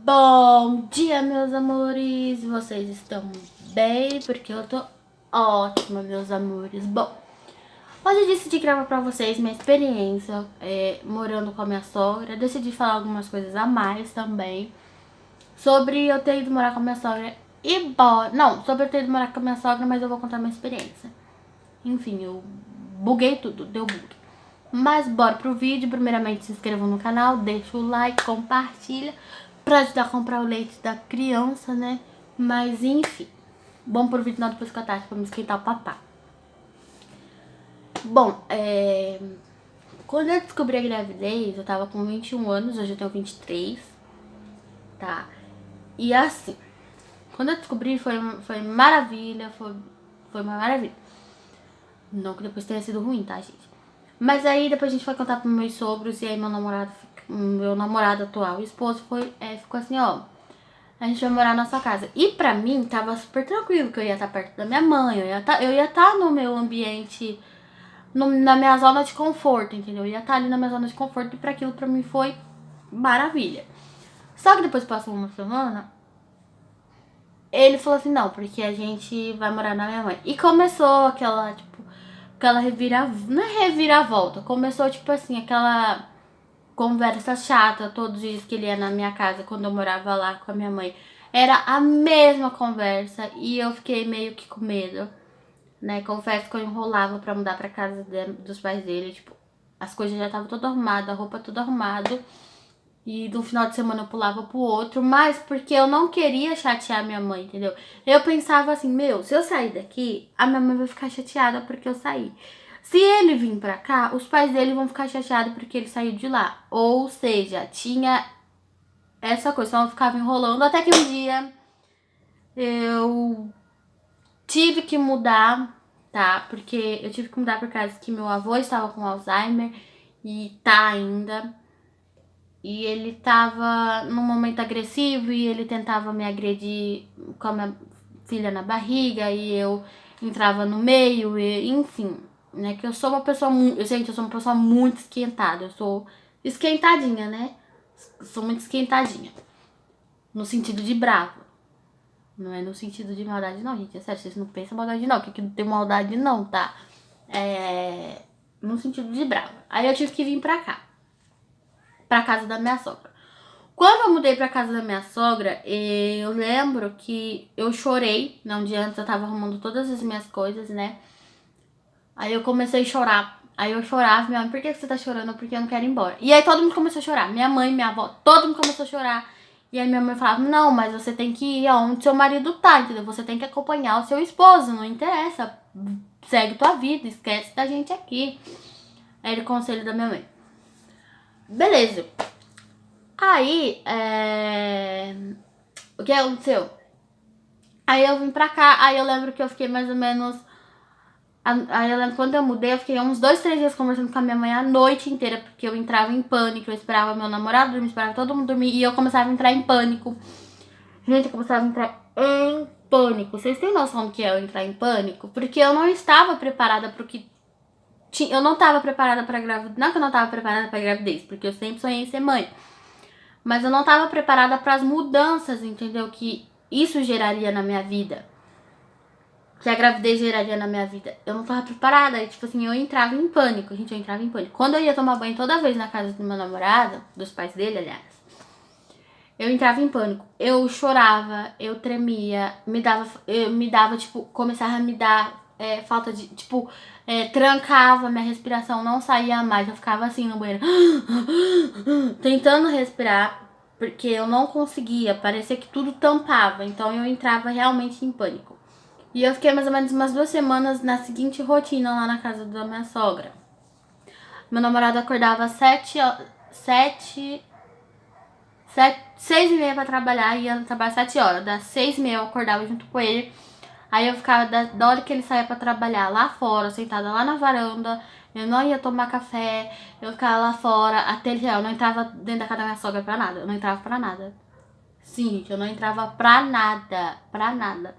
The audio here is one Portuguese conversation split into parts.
Bom dia, meus amores! Vocês estão bem? Porque eu tô ótima, meus amores. Bom, hoje eu decidi gravar pra vocês minha experiência morando com a minha sogra. Decidi falar algumas coisas a mais também sobre eu ter ido morar com a minha sogra e não, sobre eu ter ido morar com a minha sogra, mas eu vou contar minha experiência. Enfim, eu buguei tudo, deu bug. Mas bora pro vídeo. Primeiramente, se inscrevam no canal, deixa o like, compartilha pra ajudar a comprar o leite da criança, né? Mas enfim, bom pro vídeo, não depois que eu tarde pra me esquentar o papá. Bom, quando eu descobri a gravidez, eu tava com 21 anos, hoje eu tenho 23, tá? E assim, quando eu descobri foi maravilha, foi uma maravilha. Não que depois tenha sido ruim, tá, gente? Mas aí depois a gente foi contar pros meus sogros e aí meu namorado atual, o esposo, ficou assim, ó, a gente vai morar na nossa casa. E pra mim tava super tranquilo, que eu ia estar perto da minha mãe, eu ia estar no meu ambiente, na minha zona de conforto, entendeu? Eu ia estar ali na minha zona de conforto e pra aquilo pra mim foi maravilha. Só que depois passou uma semana, ele falou assim, não, porque a gente vai morar na minha mãe. E começou aquela, tipo, não é reviravolta, começou tipo assim, aquela conversa chata todos os dias que ele ia na minha casa quando eu morava lá com a minha mãe. Era a mesma conversa e eu fiquei meio que com medo, né? Confesso que eu enrolava pra mudar pra casa dos pais dele, tipo, as coisas já estavam todas arrumadas, a roupa tudo arrumado. E de um final de semana eu pulava pro outro, mas porque eu não queria chatear minha mãe, entendeu? Eu pensava assim, meu, se eu sair daqui, a minha mãe vai ficar chateada porque eu saí. Se ele vir pra cá, os pais dele vão ficar chateados porque ele saiu de lá. Ou seja, tinha essa coisa, então eu ficava enrolando até que um dia eu tive que mudar, tá? Porque eu tive que mudar por causa que meu avô estava com Alzheimer e tá ainda. E ele tava num momento agressivo e ele tentava me agredir com a minha filha na barriga e eu entrava no meio, e, enfim, né? Que eu sou uma pessoa muito. Gente, eu sou uma pessoa muito esquentada. Eu sou esquentadinha, né? Sou muito esquentadinha. No sentido de brava. Não é no sentido de maldade, não, gente. É sério, vocês não pensam maldade, não. Que aqui não tem maldade, não, tá? No sentido de brava. Aí eu tive que vir pra cá, pra casa da minha sogra. Quando eu mudei pra casa da minha sogra, eu lembro que eu chorei. Um dia antes eu tava arrumando todas as minhas coisas, né? Aí eu comecei a chorar. Aí eu chorava, minha mãe, por que você tá chorando? Porque eu não quero ir embora. E aí todo mundo começou a chorar. Minha mãe, minha avó, todo mundo começou a chorar. E aí minha mãe falava, não, mas você tem que ir aonde seu marido tá, entendeu? Você tem que acompanhar o seu esposo, não interessa. Segue tua vida, esquece da gente aqui. Era o conselho da minha mãe. Beleza. Aí, o que aconteceu? Aí eu vim pra cá, aí eu lembro que eu fiquei mais ou menos... Aí eu lembro que quando eu mudei, eu fiquei uns 2, 3 dias conversando com a minha mãe a noite inteira, porque eu entrava em pânico, eu esperava meu namorado dormir, esperava todo mundo dormir, e eu começava a entrar em pânico. Gente, eu começava a entrar em pânico. Vocês têm noção do que é eu entrar em pânico? Porque eu não estava preparada pro que... Eu não estava preparada pra gravidez, não que eu não estava preparada pra gravidez, porque eu sempre sonhei em ser mãe. Mas eu não tava preparada para as mudanças, entendeu? Que isso geraria na minha vida. Que a gravidez geraria na minha vida. Eu não tava preparada. E, tipo assim, eu entrava em pânico. Gente, eu entrava em pânico. Quando eu ia tomar banho toda vez na casa do meu namorado, dos pais dele, aliás, eu entrava em pânico. Eu chorava, eu tremia, me dava, tipo, começava a me dar falta de, tipo, trancava, minha respiração não saía mais. Eu ficava assim no banheiro, tentando respirar, porque eu não conseguia, parecia que tudo tampava. Então eu entrava realmente em pânico. E eu fiquei mais ou menos umas 2 semanas na seguinte rotina lá na casa da minha sogra. Meu namorado acordava às 6h30 pra trabalhar, e ia trabalhar 7 horas. Das 6h30 eu acordava junto com ele. Aí eu ficava, da hora que ele saía pra trabalhar lá fora, sentada lá na varanda. Eu não ia tomar café, eu ficava lá fora até ele chegar. Eu não entrava dentro da casa da minha sogra pra nada. Eu não entrava pra nada. Sim, gente, eu não entrava pra nada. Pra nada.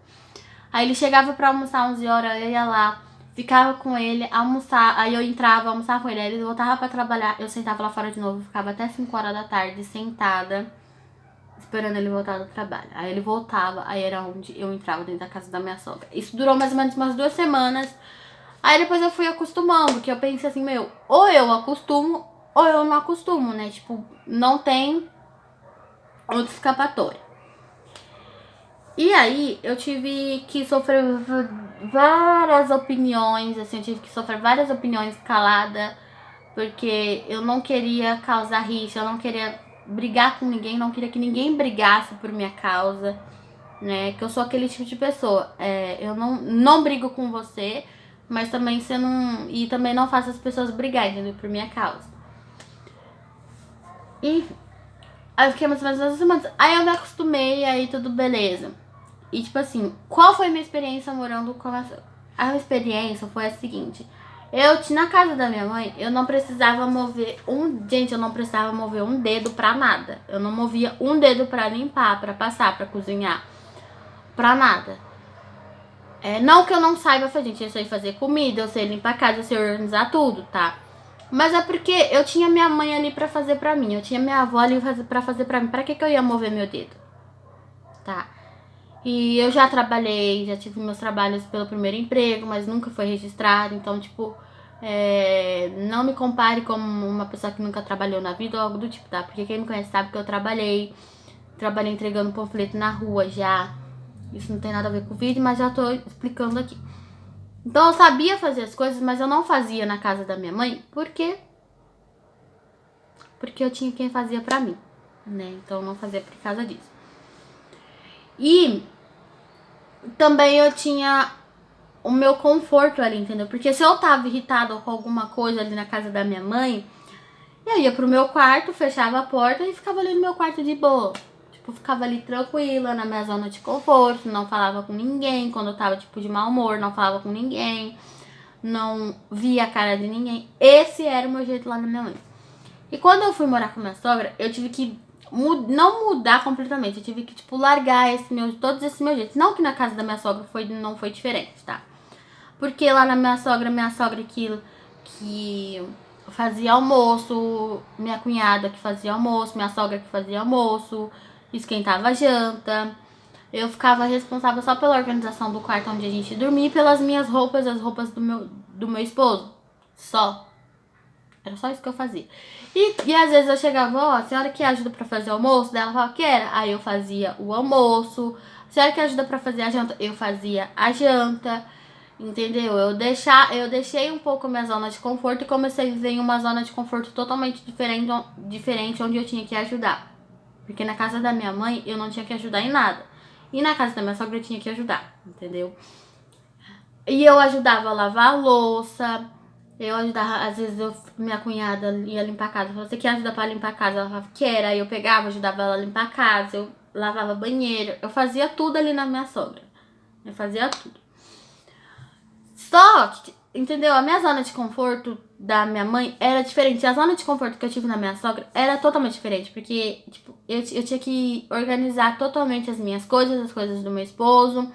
Aí ele chegava pra almoçar 11 horas, eu ia lá, ficava com ele, almoçar. Aí eu entrava, almoçava com ele, aí ele voltava pra trabalhar. Eu sentava lá fora de novo, ficava até 5 horas da tarde sentada. esperando ele voltar do trabalho. Aí ele voltava, aí era onde eu entrava dentro da casa da minha sogra. Isso durou mais ou menos umas 2 semanas. Aí depois eu fui acostumando, porque eu pensei assim, meu, ou eu acostumo, ou eu não acostumo, né? Tipo, não tem outra escapatória. E aí eu tive que sofrer várias opiniões, assim, eu tive que sofrer várias opiniões calada, porque eu não queria causar rixa, eu não queria brigar com ninguém, não queria que ninguém brigasse por minha causa, né? Que eu sou aquele tipo de pessoa. Eu não brigo com você, mas também você não. E também não faço as pessoas brigarem, entendeu? Por minha causa. E aí eu fiquei mais ou menos 2 semanas. Aí eu me acostumei, aí tudo beleza. E tipo assim, qual foi a minha experiência morando com a minha experiência foi a seguinte. Na casa da minha mãe, eu não precisava mover Gente, eu não precisava mover um dedo pra nada. Eu não movia um dedo pra limpar, pra passar, pra cozinhar. Pra nada. Não que eu não saiba fazer, gente. Eu sei fazer comida, eu sei limpar a casa, eu sei organizar tudo, tá? Mas é porque eu tinha minha mãe ali pra fazer pra mim. Eu tinha minha avó ali pra fazer pra mim. Pra que eu ia mover meu dedo? Tá? E eu já trabalhei, já tive meus trabalhos pelo primeiro emprego, mas nunca foi registrado. Então, tipo, não me compare como uma pessoa que nunca trabalhou na vida ou algo do tipo, tá? Porque quem me conhece sabe que eu trabalhei entregando panfleto na rua já. Isso não tem nada a ver com o vídeo, mas já tô explicando aqui. Então eu sabia fazer as coisas, mas eu não fazia na casa da minha mãe. Por quê? Porque eu tinha quem fazia pra mim, né? Então eu não fazia por causa disso. E também eu tinha o meu conforto ali, entendeu? Porque se eu tava irritada com alguma coisa ali na casa da minha mãe, eu ia pro meu quarto, fechava a porta e ficava ali no meu quarto de boa. Tipo, ficava ali tranquila, na minha zona de conforto, não falava com ninguém. Quando eu tava, tipo, de mau humor, não falava com ninguém. Não via a cara de ninguém. Esse era o meu jeito lá na minha mãe. E quando eu fui morar com minha sogra, eu tive que não mudar completamente. Eu tive que, tipo, largar todos esses meus jeitos. Não que na casa da minha sogra não foi diferente, tá? Porque lá na minha sogra que fazia almoço, minha cunhada que fazia almoço, minha sogra que fazia almoço, esquentava a janta. Eu ficava responsável só pela organização do quarto onde a gente dormia e pelas minhas roupas, as roupas do meu esposo. Só. Era só isso que eu fazia. E às vezes eu chegava, ó, a senhora que ajuda pra fazer o almoço? Daí ela falava, que era? Aí eu fazia o almoço. A senhora que ajuda pra fazer a janta? Eu fazia a janta. Entendeu? Eu deixei um pouco a minha zona de conforto e comecei a viver em uma zona de conforto totalmente diferente onde eu tinha que ajudar. Porque na casa da minha mãe eu não tinha que ajudar em nada. E na casa da minha sogra eu tinha que ajudar, entendeu? E eu ajudava a lavar a louça. Eu ajudava, às vezes minha cunhada ia limpar a casa. Você quer ajudar pra limpar a casa? Ela falava que era. Aí eu pegava, ajudava ela a limpar a casa. Eu lavava banheiro. Eu fazia tudo ali na minha sogra. Eu fazia tudo. Só que, entendeu? A minha zona de conforto da minha mãe era diferente. A zona de conforto que eu tive na minha sogra era totalmente diferente. Porque, tipo, eu tinha que organizar totalmente as minhas coisas, as coisas do meu esposo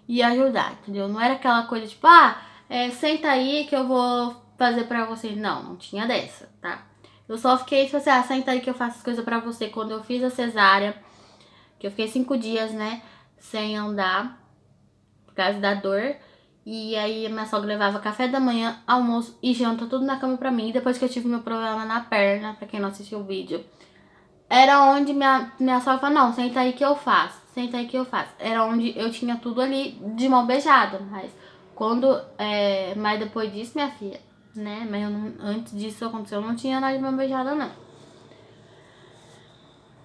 e ajudar, entendeu? Não era aquela coisa tipo, senta aí que eu vou fazer pra você. Não, não tinha dessa, tá? Eu só fiquei, tipo assim, senta aí que eu faço as coisas pra você. Quando eu fiz a cesárea, que eu fiquei 5 dias, né, sem andar, por causa da dor. E aí minha sogra levava café da manhã, almoço e janta, tudo na cama pra mim. E depois que eu tive meu problema na perna, pra quem não assistiu o vídeo, era onde minha sogra falou, não, senta aí que eu faço. Senta aí que eu faço. Era onde eu tinha tudo ali de mão beijada. Mas depois disso, minha filha, né? Mas antes disso acontecer, eu não tinha nada de mão beijada, não.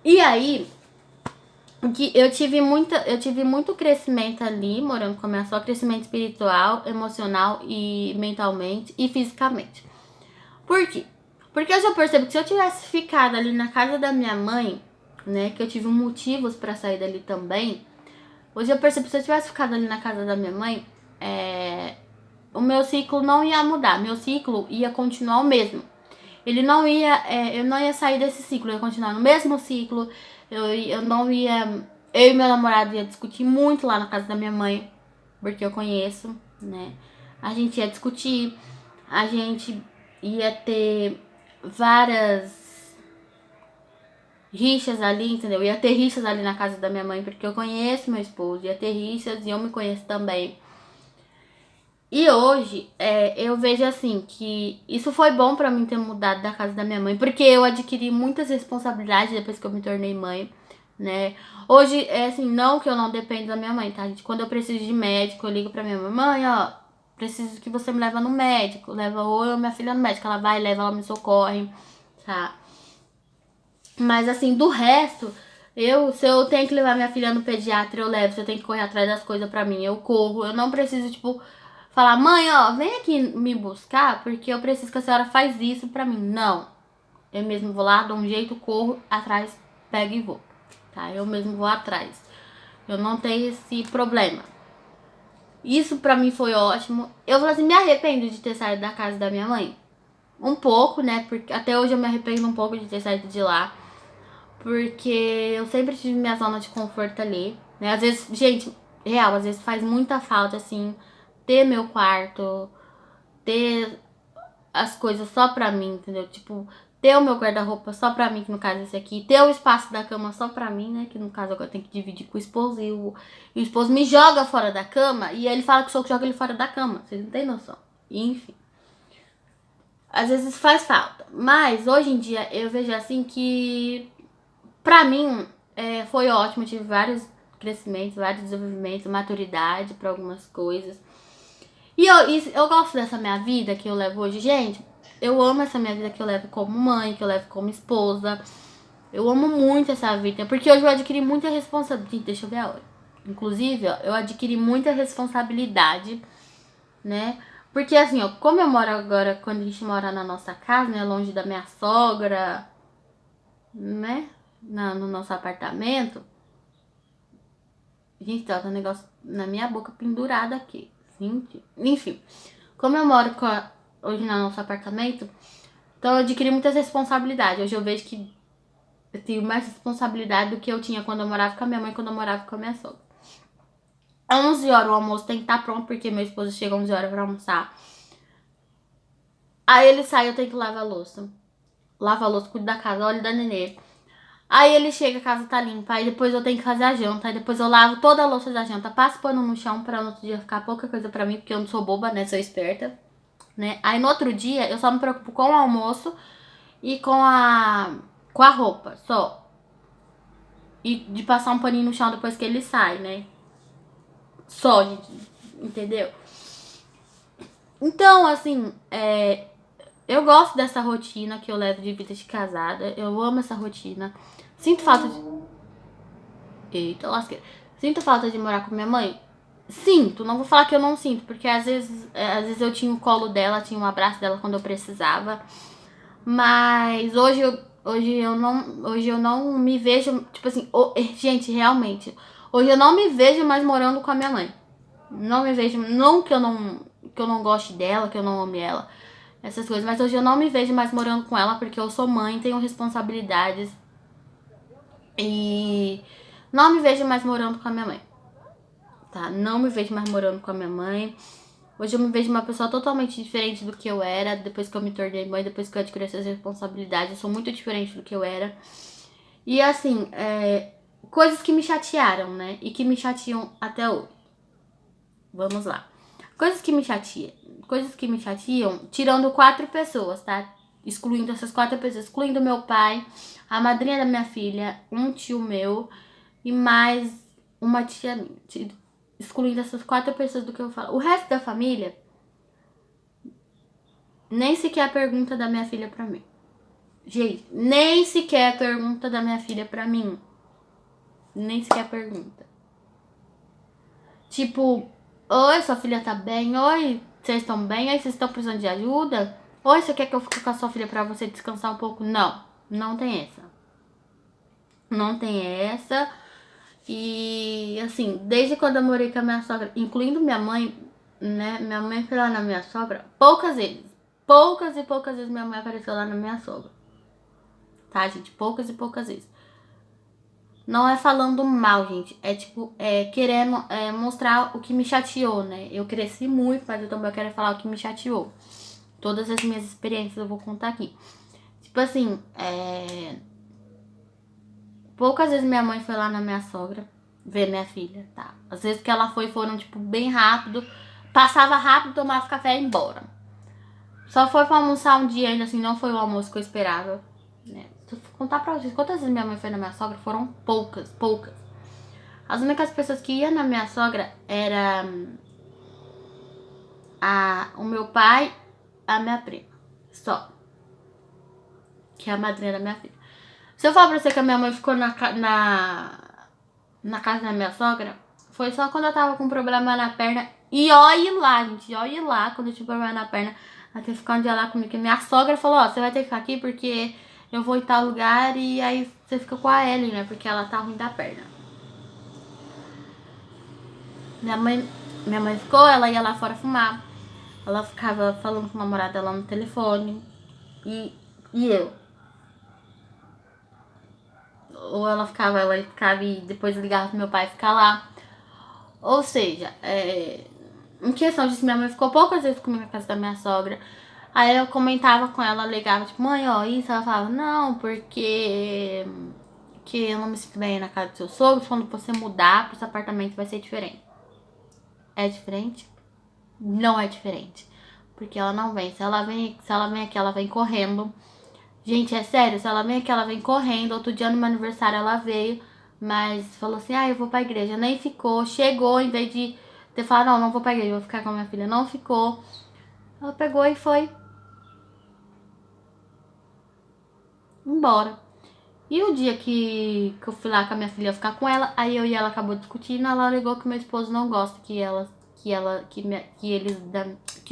E aí, que eu tive muito crescimento ali, morando com a minha sogra, crescimento espiritual, emocional e mentalmente e fisicamente. Por quê? Porque eu já percebo que se eu tivesse ficado ali na casa da minha mãe, né, que eu tive motivos pra sair dali também, hoje eu percebo que se eu tivesse ficado ali na casa da minha mãe, o meu ciclo não ia mudar, meu ciclo ia continuar o mesmo. Eu não ia sair desse ciclo, eu ia continuar no mesmo ciclo, eu não ia, eu e meu namorado ia discutir muito lá na casa da minha mãe, porque eu conheço, né? A gente ia discutir, a gente ia ter várias rixas ali, entendeu? Ia ter rixas ali na casa da minha mãe, porque eu conheço meu esposo, ia ter rixas e eu me conheço também. E hoje, eu vejo assim, que isso foi bom pra mim ter mudado da casa da minha mãe, porque eu adquiri muitas responsabilidades depois que eu me tornei mãe, né? Hoje, é assim, não que eu não dependo da minha mãe, tá, gente? Quando eu preciso de médico, eu ligo pra minha mãe, ó, preciso que você me leve no médico, leva ou eu, minha filha no médico, ela vai, leva, ela me socorre, tá? Mas assim, do resto, se eu tenho que levar minha filha no pediatra, eu levo. Se eu tenho que correr atrás das coisas pra mim, eu corro. Eu não preciso, tipo, falar, mãe, ó, vem aqui me buscar, porque eu preciso que a senhora faz isso pra mim. Não. Eu mesmo vou lá, dou um jeito, corro atrás, pego e vou. Tá? Eu mesmo vou atrás. Eu não tenho esse problema. Isso pra mim foi ótimo. Eu falei assim, me arrependo de ter saído da casa da minha mãe. Um pouco, né? Porque até hoje eu me arrependo um pouco de ter saído de lá. Porque eu sempre tive minha zona de conforto ali, né? Às vezes, gente, real, às vezes faz muita falta, assim, ter meu quarto, ter as coisas só pra mim, entendeu? Tipo, ter o meu guarda-roupa só pra mim, que no caso é esse aqui, ter o espaço da cama só pra mim, né? Que no caso agora eu tenho que dividir com o esposo e o esposo me joga fora da cama e ele fala que sou eu que jogo ele fora da cama. Vocês não têm noção. Enfim. Às vezes faz falta. Mas hoje em dia eu vejo assim que pra mim, foi ótimo. Eu tive vários crescimentos, vários desenvolvimentos, maturidade pra algumas coisas. E eu gosto dessa minha vida que eu levo hoje. Gente, eu amo essa minha vida que eu levo como mãe, que eu levo como esposa. Eu amo muito essa vida, porque hoje eu adquiri muita responsabilidade. Deixa eu ver a hora. Inclusive, ó, eu adquiri muita responsabilidade, né? Porque assim, ó, como eu moro agora, quando a gente mora na nossa casa, né, longe da minha sogra, né, no nosso apartamento. Gente, tá um negócio na minha boca pendurado aqui. Gente. Enfim, como eu moro hoje no nosso apartamento, então eu adquiri muitas responsabilidades. Hoje eu vejo que eu tenho mais responsabilidade do que eu tinha quando eu morava com a minha mãe, quando eu morava com a minha sogra. 11 horas o almoço tem que estar pronto, porque meu esposo chega 11 horas pra almoçar. Aí ele sai, eu tenho que lavar a louça. Lava a louça, cuido da casa, olho da nenê. Aí ele chega, a casa tá limpa, aí depois eu tenho que fazer a janta, aí depois eu lavo toda a louça da janta, passo pano no chão pra no outro dia ficar pouca coisa pra mim, porque eu não sou boba, né, sou esperta, né. Aí no outro dia eu só me preocupo com o almoço e com a roupa, só. E de passar um paninho no chão depois que ele sai, né. Só, gente, entendeu? Então, assim, eu gosto dessa rotina que eu levo de vida de casada, eu amo essa rotina. Sinto falta de... Eita, lasqueira. Sinto falta de morar com minha mãe? Sinto, não vou falar que eu não sinto, porque às vezes eu tinha o colo dela, tinha um abraço dela quando eu precisava. Mas hoje eu não me vejo, tipo assim, gente, realmente, hoje eu não me vejo mais morando com a minha mãe. Não me vejo, não que eu não goste dela, que eu não ame ela, essas coisas, mas hoje eu não me vejo mais morando com ela porque eu sou mãe, tenho responsabilidades e não me vejo mais morando com a minha mãe. Tá? Não me vejo mais morando com a minha mãe. Hoje eu me vejo uma pessoa totalmente diferente do que eu era depois que eu me tornei mãe, depois que eu adquiri essas responsabilidades. Eu sou muito diferente do que eu era. E assim, coisas que me chatearam, né? E que me chateam até hoje. Vamos lá. Coisas que me chatiam. Coisas que me chatiam, tirando 4 pessoas, tá? Excluindo essas 4 pessoas. Excluindo meu pai, a madrinha da minha filha, um tio meu e mais uma tia minha. Excluindo essas 4 pessoas do que eu falo. O resto da família, nem sequer a pergunta da minha filha pra mim. Gente, nem sequer a pergunta da minha filha pra mim. Nem sequer a pergunta. Tipo, oi, sua filha tá bem? Oi, vocês estão bem? Oi, vocês estão precisando de ajuda? Oi, você quer que eu fique com a sua filha pra você descansar um pouco? Não, não tem essa. Não tem essa. E assim, desde quando eu morei com a minha sogra, incluindo minha mãe, né? Minha mãe foi lá na minha sogra poucas vezes. Poucas e poucas vezes minha mãe apareceu lá na minha sogra. Tá, gente? Poucas e poucas vezes. Não é falando mal, gente. É tipo, querendo mostrar o que me chateou, né? Eu cresci muito, mas eu também quero falar o que me chateou. Todas as minhas experiências eu vou contar aqui. Tipo assim, poucas vezes minha mãe foi lá na minha sogra ver minha filha, tá? Às vezes que ela foi, foram, tipo, bem rápido. Passava rápido, tomava café e ia embora. Só foi pra almoçar um dia ainda, assim, não foi o almoço que eu esperava, né? Se eu contar pra vocês quantas vezes minha mãe foi na minha sogra, foram poucas, poucas. As únicas pessoas que iam na minha sogra era o meu pai, a minha prima. Só. Que é a madrinha da minha filha. Se eu falar pra você que a minha mãe ficou na casa da minha sogra, foi só quando eu tava com problema na perna. E olhe lá, gente, olhe lá, quando eu tinha problema na perna, ela teve que ficar um dia lá comigo. Que minha sogra falou, ó, você vai ter que ficar aqui porque eu vou em tal lugar e aí você fica com a Ellie, né? Porque ela tá ruim da perna. Minha mãe ficou, ela ia lá fora fumar. Ela ficava falando com o namorado dela no telefone. E eu. Ou ela ficava e depois ligava pro meu pai ficar lá. Ou seja, em questão disso, minha mãe ficou poucas vezes comigo na casa da minha sogra. Aí eu comentava com ela, alegava, tipo, mãe, ó, isso. Ela falava, não, porque que eu não me sinto bem na casa do seu sogro. Quando você mudar pro seu apartamento vai ser diferente. É diferente? Não é diferente. Porque ela não vem. Se ela vem aqui, ela vem correndo. Gente, é sério, se ela vem aqui, ela vem correndo. Outro dia no meu aniversário ela veio, mas falou assim, eu vou pra igreja. Nem ficou, chegou, em vez de ter falado, não vou pra igreja, vou ficar com a minha filha. Não ficou. Ela pegou e foi embora. E o dia que eu fui lá com a minha filha ficar com ela, aí eu e ela acabou discutindo, ela alegou que meu esposo não gosta que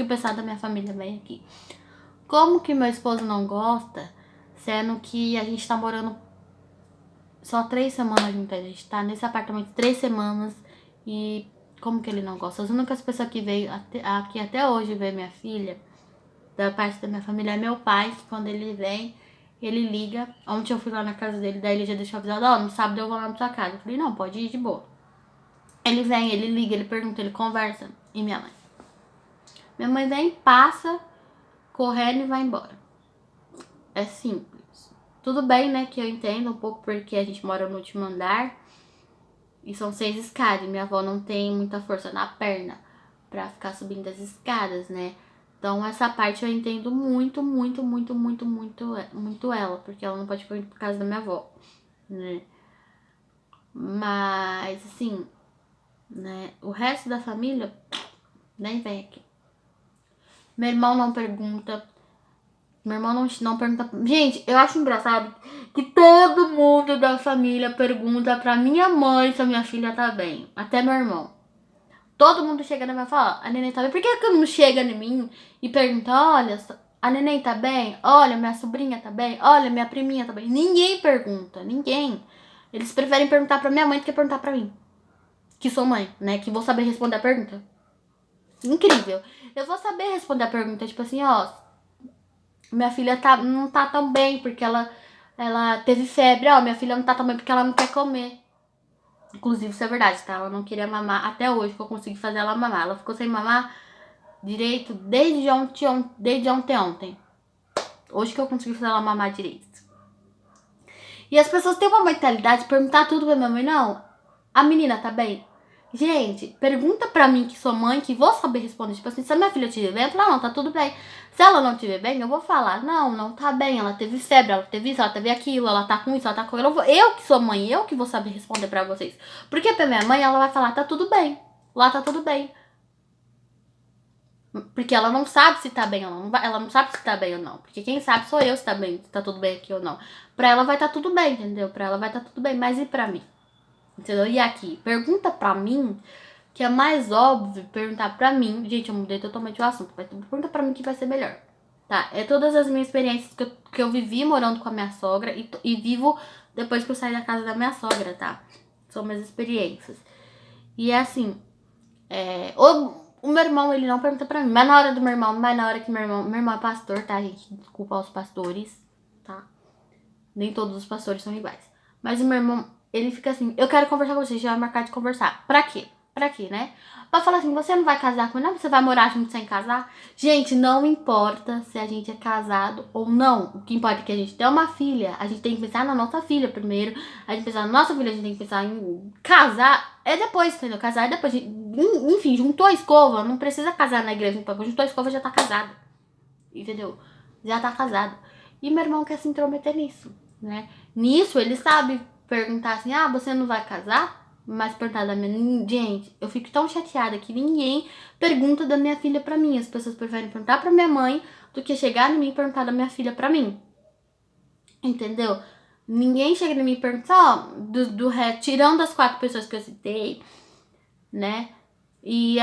o pessoal da minha família vem aqui. Como que meu esposo não gosta, sendo que a gente tá morando só 3 semanas junto, a gente tá nesse apartamento 3 semanas e como que ele não gosta? As únicas pessoas que veio aqui até hoje ver minha filha, da parte da minha família, é meu pai, que quando ele vem, ele liga. Ontem eu fui lá na casa dele, daí ele já deixou avisado, no sábado eu vou lá na sua casa. Eu falei, não, pode ir de boa. Ele vem, ele liga, ele pergunta, ele conversa. E minha mãe? Minha mãe vem, passa, correndo e vai embora. É simples. Tudo bem, né, que eu entendo um pouco porque a gente mora no último andar e são 6 escadas. E minha avó não tem muita força na perna pra ficar subindo as escadas, né? Então essa parte eu entendo muito, muito, muito, muito, muito ela, porque ela não pode ficar indo por causa da minha avó, né? Mas assim, né, o resto da família nem vem aqui. Meu irmão não pergunta. Meu irmão não pergunta. Gente, eu acho engraçado que todo mundo da família pergunta pra minha mãe se a minha filha tá bem. Até meu irmão. Todo mundo chega na minha e fala, a neném tá bem. Por que não chega em mim e pergunta, olha, a neném tá bem? Olha, minha sobrinha tá bem? Olha, minha priminha tá bem? Ninguém pergunta, ninguém. Eles preferem perguntar pra minha mãe do que perguntar pra mim. Que sou mãe, né? Que vou saber responder a pergunta. Incrível. Eu vou saber responder a pergunta, tipo assim, minha filha não tá tão bem porque ela teve febre. Minha filha não tá tão bem porque ela não quer comer. Inclusive, isso é verdade, tá? Ela não queria mamar até hoje que eu consegui fazer ela mamar. Ela ficou sem mamar direito desde ontem. Hoje que eu consegui fazer ela mamar direito. E as pessoas têm uma mentalidade de perguntar tudo pra minha mãe. Não, a menina tá bem? Gente, pergunta pra mim que sou mãe, que vou saber responder. Tipo assim, se a minha filha estiver bem, eu falo, não, tá tudo bem. Se ela não estiver bem, eu vou falar, não tá bem. Ela teve febre, ela teve isso, ela teve aquilo, ela tá com isso, ela tá com aquilo. Eu que sou mãe, eu que vou saber responder pra vocês. Porque pra minha mãe, ela vai falar, tá tudo bem. Lá tá tudo bem. Porque ela não sabe se tá bem ou não. Ela não sabe se tá bem ou não. Porque quem sabe sou eu se tá bem, se tá tudo bem aqui ou não. Pra ela vai tá tudo bem, entendeu? Pra ela vai tá tudo bem. Mas e pra mim? Entendeu? E aqui, pergunta pra mim, que é mais óbvio perguntar pra mim. Gente, eu mudei totalmente o assunto. Mas pergunta pra mim que vai ser melhor. Tá? É todas as minhas experiências que eu vivi morando com a minha sogra e vivo depois que eu saí da casa da minha sogra, tá? São minhas experiências. E é assim, o meu irmão, ele não pergunta pra mim. Mas na hora do meu irmão, mas na hora que meu irmão é pastor, tá, gente? Desculpa aos pastores, tá? Nem todos os pastores são iguais. Mas o meu irmão, ele fica assim, eu quero conversar com você, já vai marcar de conversar. Pra quê? Pra quê, né? Pra falar assim, você não vai casar com ele, não, você vai morar junto sem casar. Gente, não importa se a gente é casado ou não. O que importa é que a gente tem uma filha. A gente tem que pensar na nossa filha primeiro. A gente pensar na nossa filha, a gente tem que pensar em casar. É depois, entendeu? Casar é depois. Enfim, juntou a escova. Não precisa casar na igreja. Juntou a escova, já tá casado. Entendeu? Já tá casado. E meu irmão quer se intrometer nisso, né? Nisso, ele sabe perguntar assim, ah, você não vai casar? Mas perguntar da minha... Gente, eu fico tão chateada que ninguém pergunta da minha filha pra mim. As pessoas preferem perguntar pra minha mãe do que chegar em mim e perguntar da minha filha pra mim. Entendeu? Ninguém chega em mim e pergunta, ó, tirando as 4 pessoas que eu citei, né? E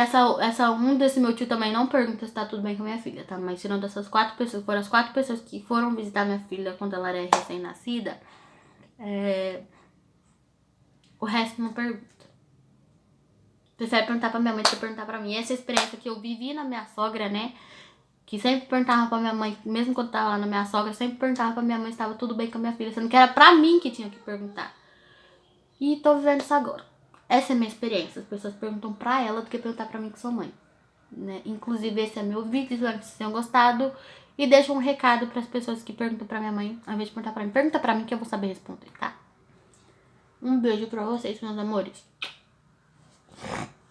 um desse meu tio também não pergunta se tá tudo bem com a minha filha, tá? Mas tirando essas 4 pessoas, foram as 4 pessoas que foram visitar minha filha quando ela era recém-nascida, o resto não pergunta. Prefere perguntar pra minha mãe do que perguntar pra mim. Essa experiência que eu vivi na minha sogra, né? Que sempre perguntava pra minha mãe, mesmo quando tava lá na minha sogra, sempre perguntava pra minha mãe se tava tudo bem com a minha filha, sendo que era pra mim que tinha que perguntar. E tô vivendo isso agora. Essa é a minha experiência. As pessoas perguntam pra ela do que perguntar pra mim que sou mãe. Né? Inclusive, esse é meu vídeo, espero que vocês tenham gostado. E deixa um recado para as pessoas que perguntam pra minha mãe, ao invés de perguntar pra mim. Pergunta pra mim que eu vou saber responder, tá? Um beijo pra vocês, meus amores.